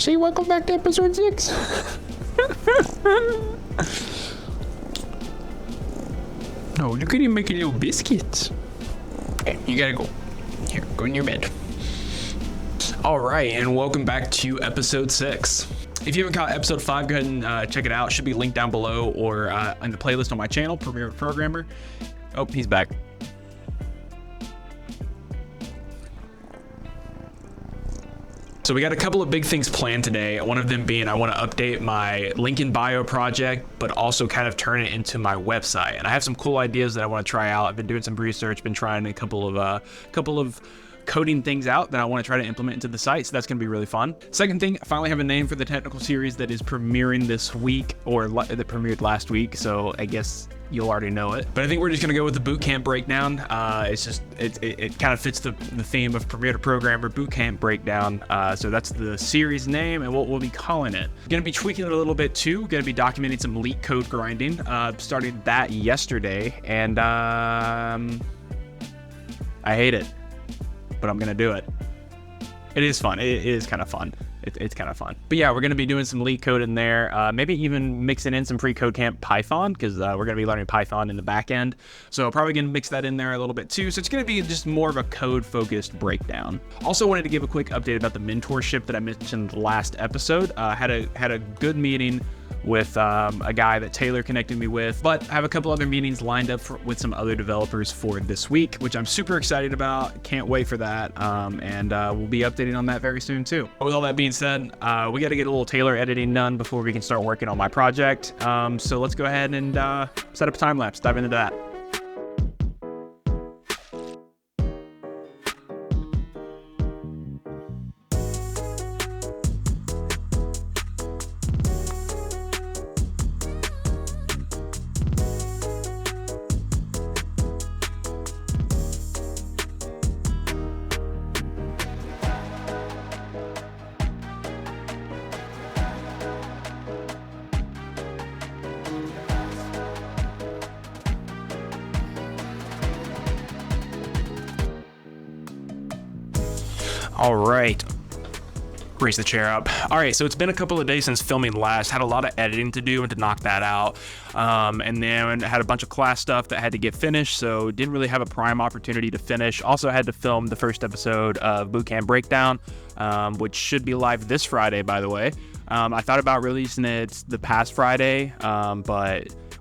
See, welcome back to episode 6. Oh, look at him making little biscuits. Okay, you gotta go. Here, go in your bed. All right, and welcome back to episode 6. If you haven't caught episode 5, go ahead and check it out. It should be linked down below or in the playlist on my channel, Premier Programmer. Oh, he's back. So we got a couple of big things planned today. One of them being I want to update my link in bio project, but also kind of turn it into my website. And I have some cool ideas that I want to try out. I've been doing some research, been trying a couple of coding things out that I want to try to implement into the site. So that's going to be really fun. Second thing, I finally have a name for the technical series that is premiering this week, or that premiered last week. So I guess you'll already know it. But I think we're just going to go with the bootcamp breakdown. It kind of fits the theme of Premier Programmer bootcamp breakdown. So that's the series name and what we'll be calling it. Going to be tweaking it a little bit too. Going to be documenting some leak code grinding. Started that yesterday, and I hate it, but I'm gonna do it. It is fun. It is kind of fun. It's kind of fun. But yeah, we're gonna be doing some leak code in there. Maybe even mixing in some pre-code camp Python, because we're gonna be learning Python in the back end. So probably gonna mix that in there a little bit too. So it's gonna be just more of a code-focused breakdown. Also wanted to give a quick update about the mentorship that I mentioned last episode. Had a good meeting with a guy that Taylor connected me with, but I have a couple other meetings lined up with some other developers for this week, which I'm super excited about. Can't wait for that. And we'll be updating on that very soon too. With all that being said, we got to get a little Taylor editing done before we can start working on my project. So let's go ahead and set up a time lapse, dive into that. All right, raise the chair up. All right, so it's been a couple of days since filming last. Had a lot of editing to do and to knock that out. And then had a bunch of class stuff that had to get finished, so didn't really have a prime opportunity to finish. Also had to film the first episode of Bootcamp Breakdown, which should be live this Friday, by the way. I thought about releasing it the past Friday,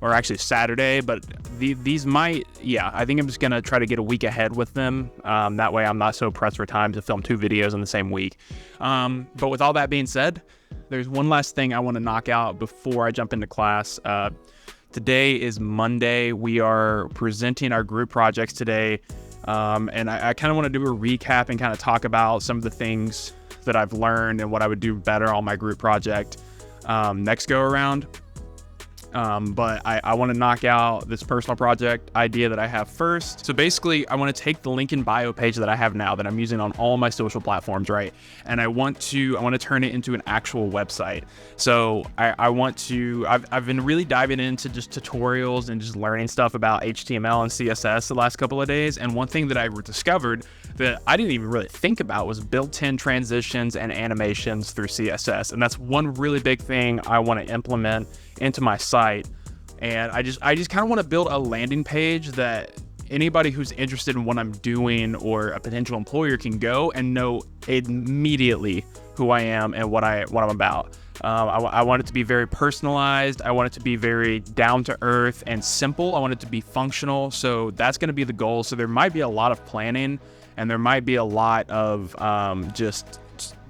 or actually Saturday, but these might, I think I'm just gonna try to get a week ahead with them. That way I'm not so pressed for time to film 2 videos in the same week. But with all that being said, there's one last thing I wanna knock out before I jump into class. Today is Monday. We are presenting our group projects today. And I kinda wanna do a recap and kinda talk about some of the things that I've learned and what I would do better on my group project next go around. But I want to knock out this personal project idea that I have first. So basically, I want to take the link in bio page that I have now that I'm using on all my social platforms, right? And I want to turn it into an actual website. So I've been really diving into just tutorials and just learning stuff about HTML and CSS the last couple of days. And one thing that I discovered that I didn't even really think about was built-in transitions and animations through CSS. And that's one really big thing I want to implement into my site. And I just kind of want to build a landing page that anybody who's interested in what I'm doing or a potential employer can go and know immediately who I am and what I'm about. I want it to be very personalized. I want it to be very down to earth and simple. I want it to be functional. So that's going to be the goal. So there might be a lot of planning and there might be a lot of just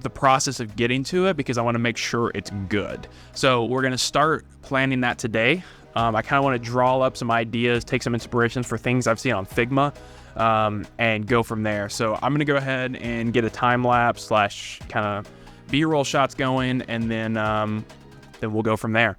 the process of getting to it because I want to make sure it's good. So we're going to start planning that today. I kind of want to draw up some ideas, take some inspirations for things I've seen on Figma, and go from there. So I'm going to go ahead and get a time lapse / kind of B-roll shots going, and then we'll go from there.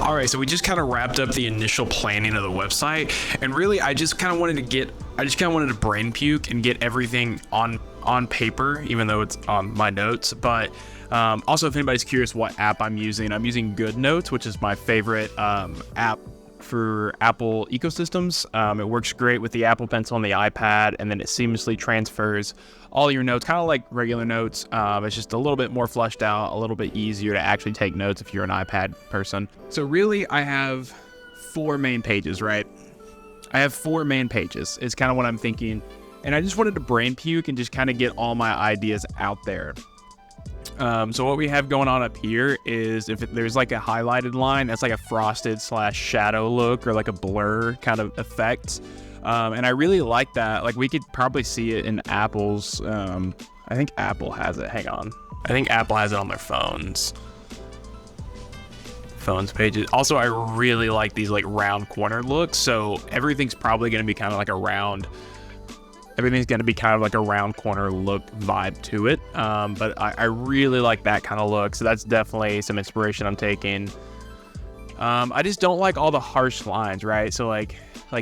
All right, so we just kind of wrapped up the initial planning of the website, and really, I just kind of wanted to brain puke and get everything on paper, even though it's on my notes. But also, if anybody's curious what app I'm using GoodNotes, which is my favorite app for Apple ecosystems. It works great with the Apple Pencil and the iPad, and then it seamlessly transfers all your notes, kind of like regular notes. It's just a little bit more fleshed out, a little bit easier to actually take notes if you're an iPad person. So really, I have 4 main pages, right? I have 4 main pages is kind of what I'm thinking. And I just wanted to brain puke and just kind of get all my ideas out there. So what we have going on up here is there's like a highlighted line, that's like a frosted / shadow look or like a blur kind of effect. And I really like that. Like we could probably see it in Apple's, I think Apple has it. Hang on. I think Apple has it on their phones pages. Also, I really like these like round corner looks. So everything's probably going to be kind of like a round corner look vibe to it. But I really like that kind of look. So that's definitely some inspiration I'm taking. I just don't like all the harsh lines, right? So like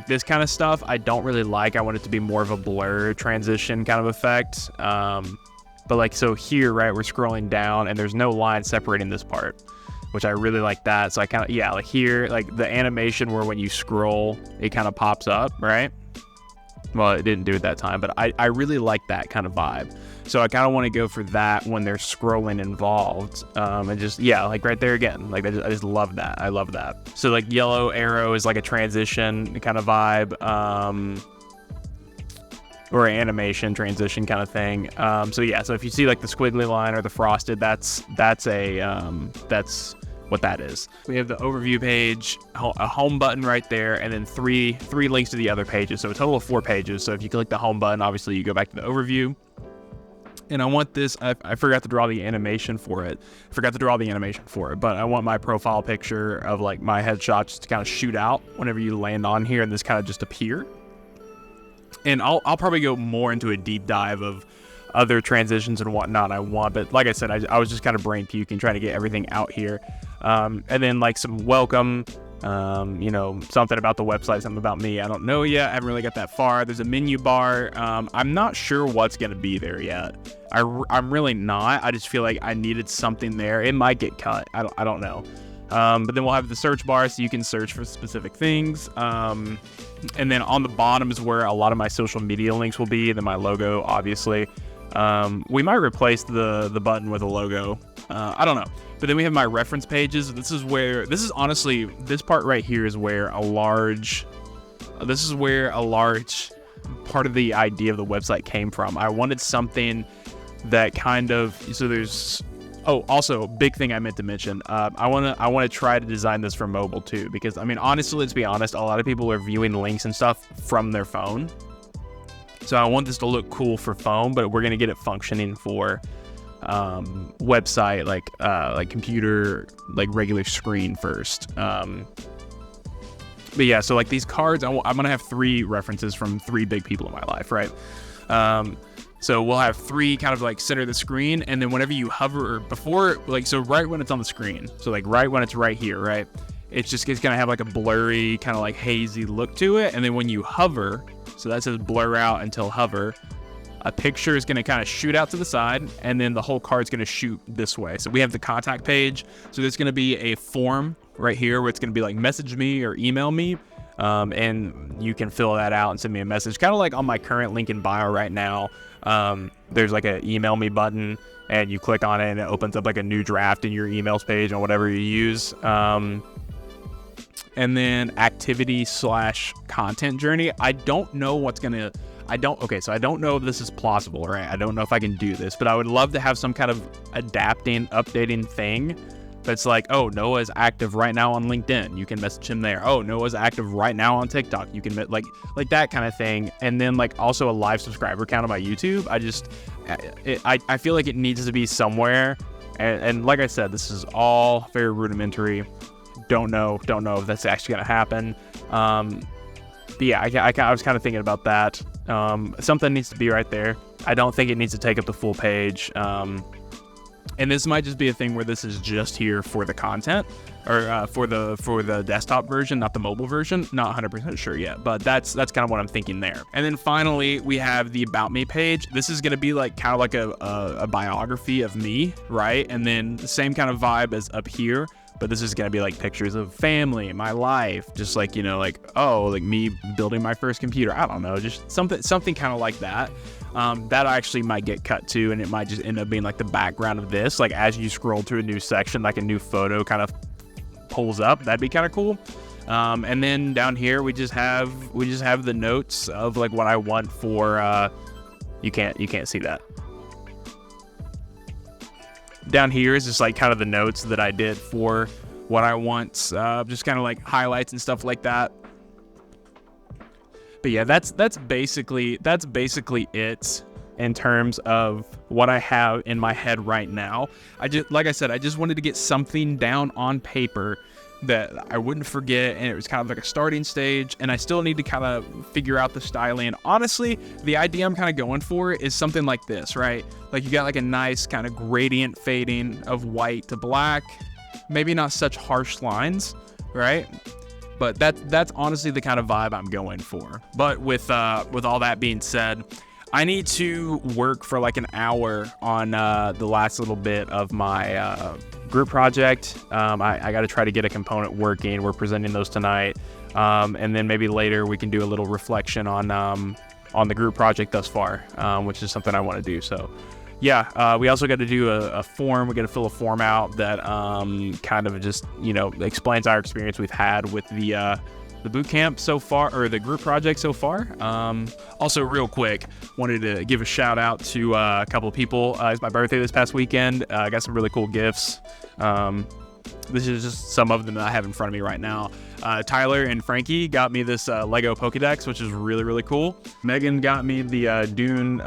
this kind of stuff, I don't really like. I want it to be more of a blur transition kind of effect. But like, so here, right, we're scrolling down and there's no line separating this part, which I really like that. So I kind of, yeah, like here, like the animation where when you scroll, it kind of pops up, right? Well, it didn't do it that time, but I really like that kind of vibe. So I kind of want to go for that when there's scrolling involved. And just, yeah, like right there again, like I just love that. I love that. So like yellow arrow is like a transition kind of vibe, or an animation transition kind of thing. So yeah, so if you see like the squiggly line or the frosted, that's what that is. We have the overview page, a home button right there, and then three links to the other pages. So a total of 4 pages. So if you click the home button, obviously you go back to the overview. And I want this, I forgot to draw the animation for it. But I want my profile picture of like my headshots to kind of shoot out whenever you land on here and this kind of just appear. And I'll probably go more into a deep dive of other transitions and whatnot I want. But like I said, I was just kind of brain puking, trying to get everything out here. And then like some welcome, something about the website, something about me. I don't know yet. I haven't really got that far. There's a menu bar. I'm not sure what's going to be there yet. I'm really not. I just feel like I needed something there. It might get cut. I don't know. But then we'll have the search bar so you can search for specific things. And then on the bottom is where a lot of my social media links will be. Then my logo, obviously. We might replace the button with a logo. I don't know. But then we have my reference pages. This is honestly, this part right here is where a large part of the idea of the website came from. I wanted something that kind of, so there's, oh, also big thing I meant to mention. I want to try to design this for mobile too, because I mean, honestly, let's be honest, a lot of people are viewing links and stuff from their phone. So I want this to look cool for phone, but we're gonna get it functioning for website, like computer, like regular screen first. But yeah, so like these cards, I'm gonna have 3 references from 3 big people in my life, right? So we'll have 3 kind of like center the screen, and then whenever you hover before, like, so right when it's on the screen, so like right when it's right here, right, it's gonna have like a blurry kind of like hazy look to it, and then when you hover, so that says blur out until hover, a picture is going to kind of shoot out to the side, and then the whole card's going to shoot this way. So we have the contact page. So there's going to be a form right here where it's going to be like message me or email me. And you can fill that out and send me a message. Kind of like on my current link in bio right now. There's like an email me button, and you click on it and it opens up like a new draft in your emails page on whatever you use. And then activity / content journey. I don't know what's going to, so I don't know if this is plausible, right? I don't know if I can do this, but I would love to have some kind of updating thing that's like, oh, Noah's active right now on LinkedIn. You can message him there. Oh, Noah's active right now on TikTok. You can like that kind of thing. And then like also a live subscriber count on my YouTube. I feel like it needs to be somewhere. And like I said, this is all very rudimentary. Don't know if that's actually going to happen. But yeah, I was kind of thinking about that. Something needs to be right there. I don't think it needs to take up the full page. And this might just be a thing where this is just here for the content, or for the desktop version, not the mobile version. Not 100% sure yet, but that's kind of what I'm thinking there. And then finally, we have the About Me page. This is gonna be like kind of like a biography of me, right? And then the same kind of vibe as up here, but this is gonna be like pictures of family, my life, just like, you know, like, oh, like me building my first computer. I don't know, just something kind of like that. That actually might get cut to, and it might just end up being like the background of this. Like as you scroll to a new section, like a new photo kind of pulls up. That'd be kind of cool. And then down here we just have the notes of like what I want for. You can't see that. Down here is just like kind of the notes that I did for what I want, just kind of like highlights and stuff like that. But yeah, that's basically it in terms of what I have in my head right now. Like I said, I just wanted to get something down on paper that I wouldn't forget, and it was kind of like a starting stage, and I still need to kind of figure out the styling. Honestly, the idea I'm kind of going for is something like this, right? Like you got like a nice kind of gradient fading of white to black, maybe not such harsh lines, right? But that's honestly the kind of vibe I'm going for. But with all that being said, I need to work for like an hour on the last little bit of my group project. I got to try to get a component working. We're presenting those tonight, and then maybe later we can do a little reflection on the group project thus far, which is something I want to do. So yeah, we also got to do a form. We got to fill a form out that kind of just, you know, explains our experience we've had with the boot camp so far, or the group project so far. Also, real quick, wanted to give a shout out to a couple of people. It's my birthday this past weekend. I got some really cool gifts. This is just some of them that I have in front of me right now. Tyler and Frankie got me this Lego Pokédex, which is really, really cool. Megan got me the Dune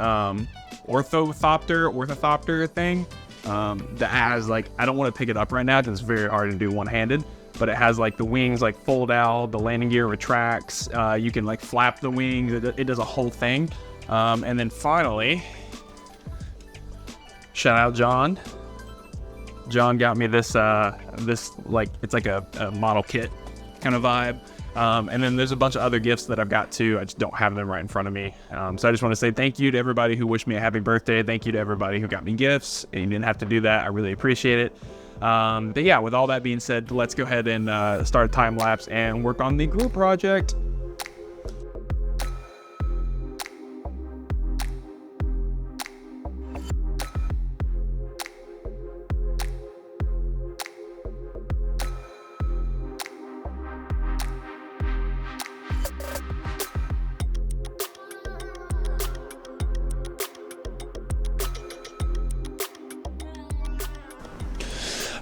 Orthopter thing that has like, I don't want to pick it up right now because it's very hard to do one-handed, but it has like the wings like fold out, the landing gear retracts, you can like flap the wings, it does a whole thing. And then finally, shout out John got me this like, it's like a model kit kind of vibe. And then there's a bunch of other gifts that I've got too. I just don't have them right in front of me. So I just want to say thank you to everybody who wished me a happy birthday. Thank you to everybody who got me gifts. And you didn't have to do that. I really appreciate it. But yeah, with all that being said, let's go ahead and start a time lapse and work on the group project.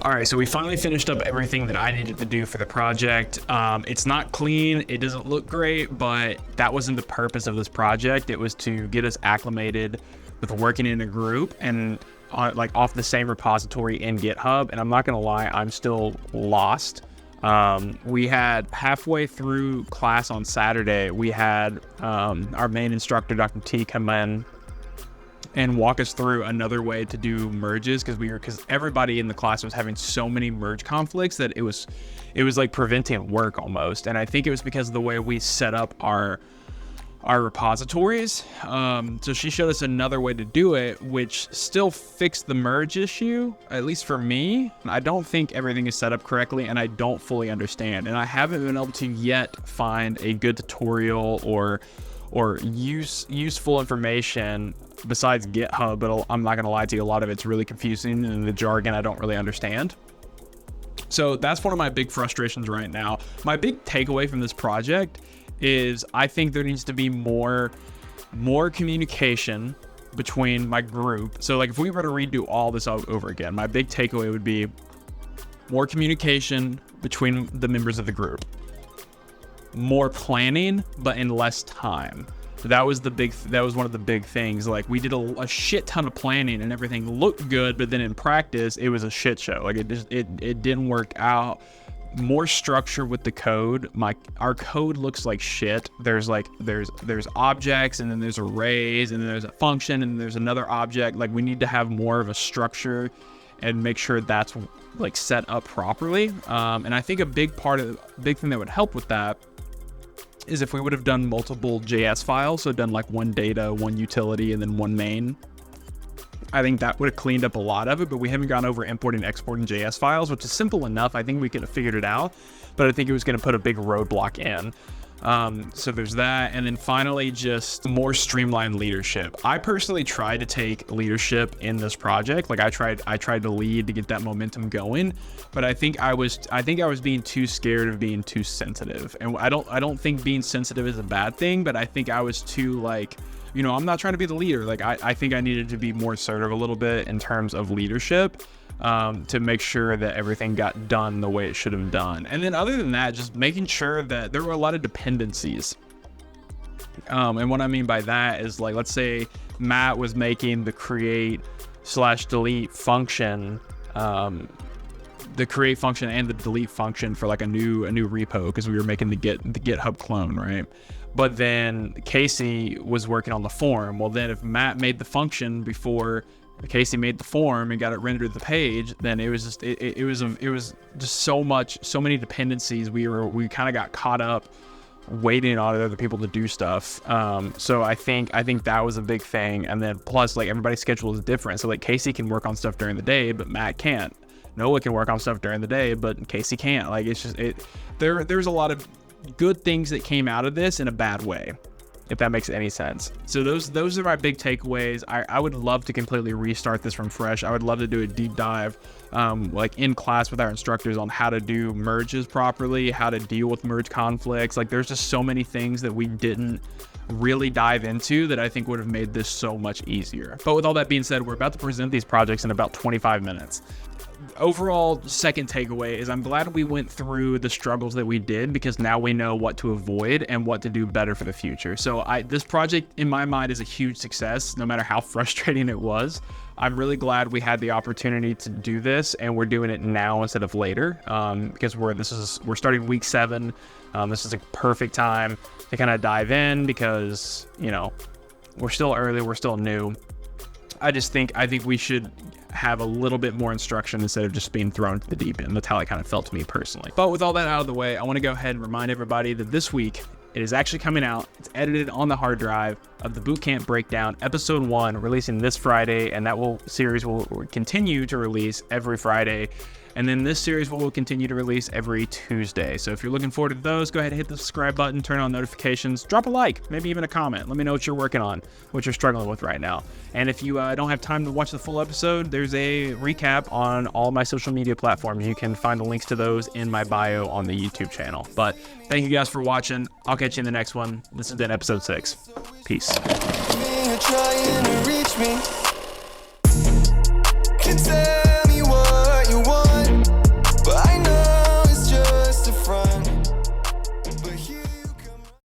All right, so we finally finished up everything that I needed to do for the project. It's not clean, it doesn't look great, but that wasn't the purpose of this project. It was to get us acclimated with working in a group and like off the same repository in GitHub. And I'm not gonna lie, I'm still lost. We had halfway through class on Saturday, we had our main instructor, Dr. T, come in and walk us through another way to do merges, because everybody in the class was having so many merge conflicts that it was like preventing work almost. And I think it was because of the way we set up our repositories. So she showed us another way to do it, which still fixed the merge issue, at least for me. I don't think everything is set up correctly, and I don't fully understand. And I haven't been able to yet find a good tutorial or useful information besides GitHub, but I'm not gonna lie to you, a lot of it's really confusing and the jargon I don't really understand. So that's one of my big frustrations right now. My big takeaway from this project is I think there needs to be more communication between my group. So like if we were to redo all this over again, my big takeaway would be more communication between the members of the group, more planning, but in less time. That was one of the big things. Like we did a shit ton of planning and everything looked good, but then in practice it was a shit show. Like it didn't work out. More structure with the code. Our code looks like shit. There's objects, and then there's arrays, and then there's a function, and there's another object. Like we need to have more of a structure and make sure that's like set up properly. And I think a big thing that would help with that is if we would have done multiple JS files, so done like one data, one utility, and then one main. I think that would have cleaned up a lot of it, but we haven't gone over importing and exporting JS files, which is simple enough. I think we could have figured it out, but I think it was going to put a big roadblock in. So there's that. And then finally, just more streamlined leadership. I personally tried to take leadership in this project. Like I tried to lead to get that momentum going, but I think I was being too scared of being too sensitive. And I don't think being sensitive is a bad thing, but I think I was too like, I'm not trying to be the leader. Like I think I needed to be more assertive a little bit in terms of leadership, to make sure that everything got done the way it should have done. And then other than that, just making sure that there were a lot of dependencies. And what I mean by that is, like, let's say Matt was making the create/delete function, the create function and the delete function for like a new repo, because we were making the GitHub clone, right? But then Casey was working on the form. Well, then if Matt made the function before Casey made the form and got it rendered to the page, then it was just it was just so many dependencies. We kind of got caught up waiting on other people to do stuff. So I think that was a big thing. And then plus, like, everybody's schedule is different. So like Casey can work on stuff during the day, but Matt can't. Noah can work on stuff during the day, but Casey can't. Like, it's just there's a lot of good things that came out of this in a bad way, if that makes any sense. So those are my big takeaways. I would love to completely restart this from fresh. I would love to do a deep dive, like in class with our instructors, on how to do merges properly, how to deal with merge conflicts. Like, there's just so many things that we didn't really dive into that I think would have made this so much easier. But with all that being said, we're about to present these projects in about 25 minutes. Overall, second takeaway is I'm glad we went through the struggles that we did, because now we know what to avoid and what to do better for the future. So this project in my mind is a huge success, no matter how frustrating it was. I'm really glad we had the opportunity to do this, and we're doing it now instead of later, because we're starting week 7. This is a perfect time to kind of dive in, because we're still early, we're still new. I think we should have a little bit more instruction instead of just being thrown to the deep end. That's how it kind of felt to me personally. But with all that out of the way, I want to go ahead and remind everybody that this week it is actually coming out. It's edited on the hard drive of the Bootcamp Breakdown Episode 1, releasing this Friday, and that series will continue to release every Friday. And then this series will continue to release every Tuesday. So if you're looking forward to those, go ahead and hit the subscribe button, turn on notifications, drop a like, maybe even a comment. Let me know what you're working on, what you're struggling with right now. And if you don't have time to watch the full episode, there's a recap on all my social media platforms. You can find the links to those in my bio on the YouTube channel. But thank you guys for watching. I'll catch you in the next one. This has been episode 6. Peace. You're trying to reach me.